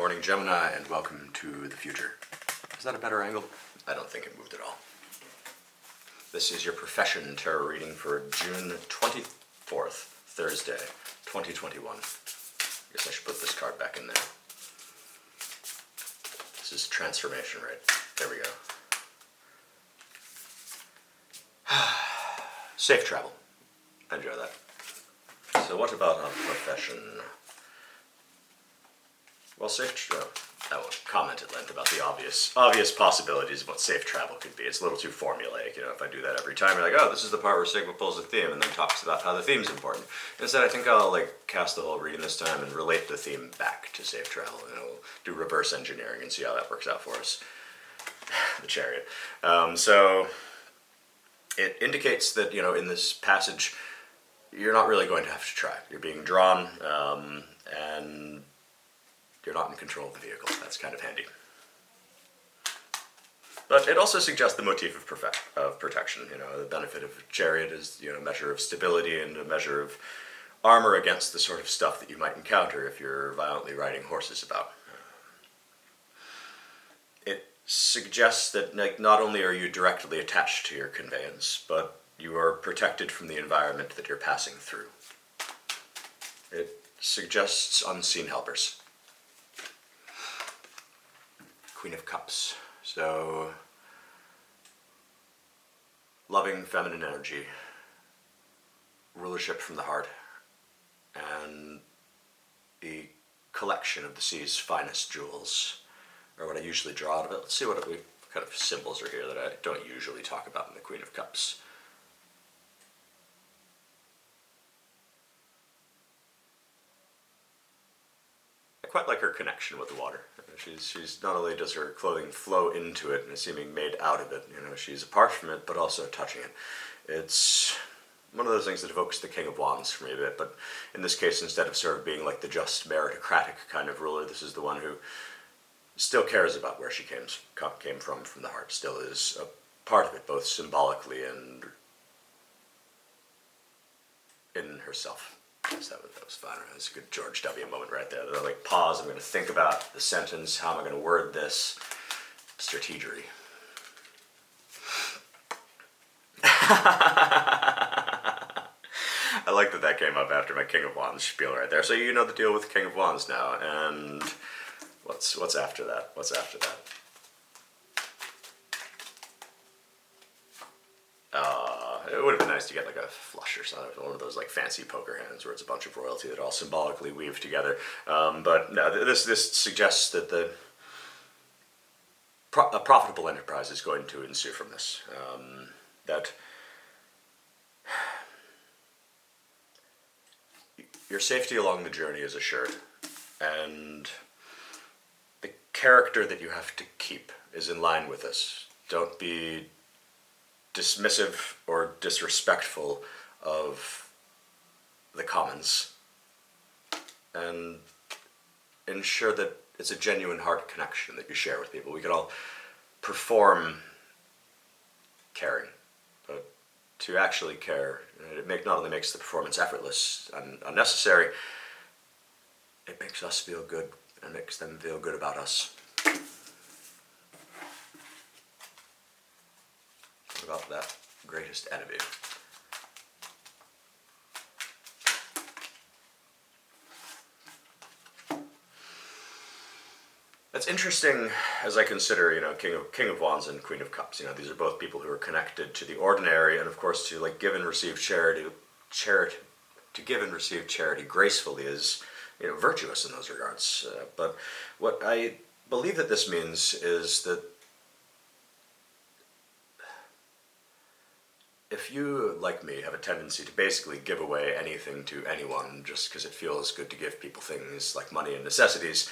morning, Gemini, and welcome to the future. Is that a better angle? I don't think it moved at all. This is your profession tarot reading for June 24th, Thursday, 2021. I guess I should put this card back in there. This is transformation, right? There we go. Safe travel. Enjoy that. So what about a profession? Well, I won't comment at length about the obvious possibilities of what safe travel could be. It's a little too formulaic, if I do that every time, you're like, oh, this is the part where Sigma pulls a theme and then talks about how the theme's important. Instead, I think I'll, cast the whole reading this time and relate the theme back to safe travel. We'll do reverse engineering and see how that works out for us. The Chariot. So, it indicates that, in this passage, you're not really going to have to try. You're being drawn, and you're not in control of the vehicle. That's kind of handy. But it also suggests the motif of protection. The benefit of a chariot is, a measure of stability and a measure of armor against the sort of stuff that you might encounter if you're violently riding horses about. It suggests that not only are you directly attached to your conveyance, but you are protected from the environment that you're passing through. It suggests unseen helpers. Queen of Cups. So, loving feminine energy, rulership from the heart, and the collection of the sea's finest jewels, or what I usually draw out of it. Let's see what kind of symbols are here that I don't usually talk about in the Queen of Cups. I quite like her connection with the water. She's not only does her clothing flow into it and seeming made out of it, she's apart from it, but also touching it. It's one of those things that evokes the King of Wands for me a bit, but in this case, instead of sort of being like the just meritocratic kind of ruler, this is the one who still cares about where she came from the heart, still is a part of it, both symbolically and in herself. Yes, that was fine. That was a good George W. moment right there. They're like, pause, I'm going to think about the sentence, how am I going to word this? Strategery. I like that came up after my King of Wands spiel right there. So you know the deal with King of Wands now, and what's after that? What's after that? It would have been nice to get a flush or something, one of those fancy poker hands where it's a bunch of royalty that all symbolically weave together. But no, this suggests that a profitable enterprise is going to ensue from this. That your safety along the journey is assured, and the character that you have to keep is in line with this. Don't be dismissive or disrespectful of the commons, and ensure that it's a genuine heart connection that you share with people. We can all perform caring, but to actually care, it not only makes the performance effortless and unnecessary, it makes us feel good and makes them feel good about us. About that greatest enemy. That's interesting as I consider, King of Wands and Queen of Cups. These are both people who are connected to the ordinary, and of course to give and receive charity. To give and receive charity gracefully is, virtuous in those regards. But what I believe that this means is that if you, like me, have a tendency to basically give away anything to anyone just because it feels good to give people things like money and necessities,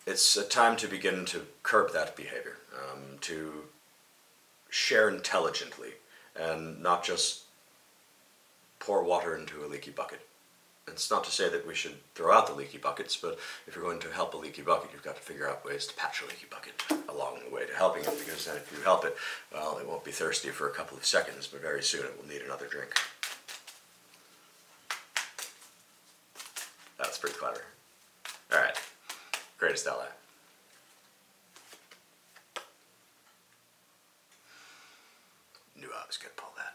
it's a time to begin to curb that behavior, to share intelligently and not just pour water into a leaky bucket. It's not to say that we should throw out the leaky buckets, but if you're going to help a leaky bucket, you've got to figure out ways to patch a leaky bucket along the way to helping it, because then if you help it, well, it won't be thirsty for a couple of seconds, but very soon it will need another drink. That's pretty clever. Alright, greatest ally. was going to pull that.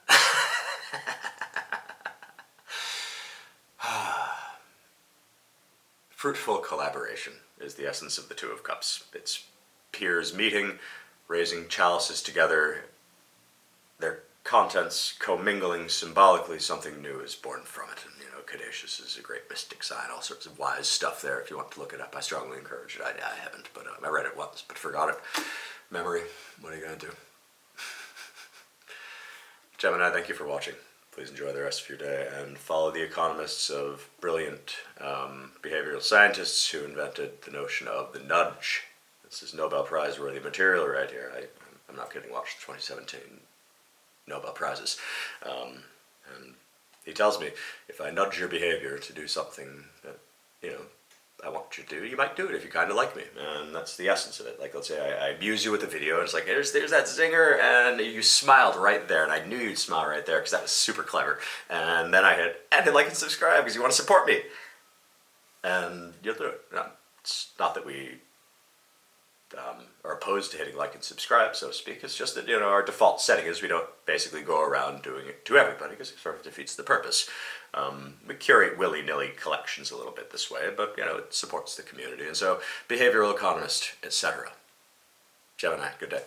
Fruitful collaboration is the essence of the Two of Cups. It's peers meeting, raising chalices together, their contents commingling symbolically, something new is born from it. And, Caduceus is a great mystic sign, all sorts of wise stuff there if you want to look it up. I strongly encourage it. I haven't, but I read it once, but forgot it. Memory, what are you going to do? Gemini, thank you for watching. Please enjoy the rest of your day and follow the economists of brilliant behavioral scientists who invented the notion of the nudge. This is Nobel Prize worthy material right here. I'm not kidding. Watch the 2017 Nobel Prizes. And he tells me, if I nudge your behavior to do something that, I want you to do, you might do it if you kind of like me. And that's the essence of it. Like, let's say I abuse you with a video, and it's like, there's that zinger, and you smiled right there, and I knew you'd smile right there, because that was super clever. And then I hit, and like and subscribe, because you want to support me. And you'll do it. No, it's not that we are opposed to hitting like and subscribe, so to speak. It's just that, our default setting is we don't basically go around doing it to everybody, because it sort of defeats the purpose. We curate willy-nilly collections a little bit this way, but, it supports the community. And so, behavioral economist, etc. Gemini, good day.